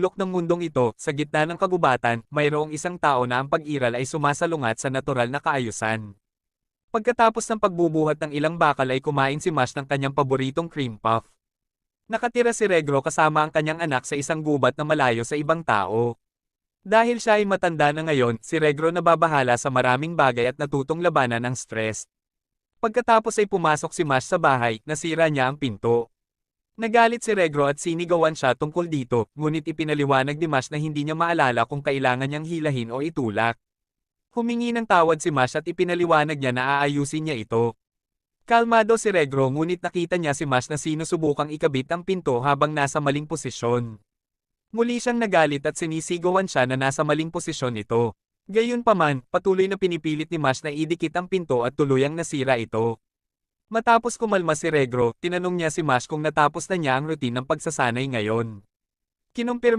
sulok ng mundong ito, sa gitna ng kagubatan, mayroong isang tao na ang pag-iral ay sumasalungat sa natural na kaayusan. Pagkatapos ng pagbubuhat ng ilang bakal ay kumain si Mash ng kanyang paboritong cream puff. Nakatira si Regro kasama ang kanyang anak sa isang gubat na malayo sa ibang tao. Dahil siya ay matanda na ngayon, si Regro nababahala sa maraming bagay at natutong labanan ang stress. Pagkatapos ay pumasok si Mash sa bahay, nasira niya ang pinto. Nagalit si Regro at sinigawan siya tungkol dito, ngunit ipinaliwanag ni Mash na hindi niya maalala kung kailangan niyang hilahin o itulak. Humingi ng tawad si Mash at ipinaliwanag niya na aayusin niya ito. Kalmado si Regro ngunit nakita niya si Mash na sinusubukang ikabit ang pinto habang nasa maling posisyon. Muli siyang nagalit at sinisigawan siya na nasa maling posisyon ito. Gayunpaman, patuloy na pinipilit ni Mash na idikit ang pinto at tuluyang nasira ito. Matapos kumalma si Regro, tinanong niya si Mash kung natapos na niya ang routine ng pagsasanay ngayon. Kinumpirma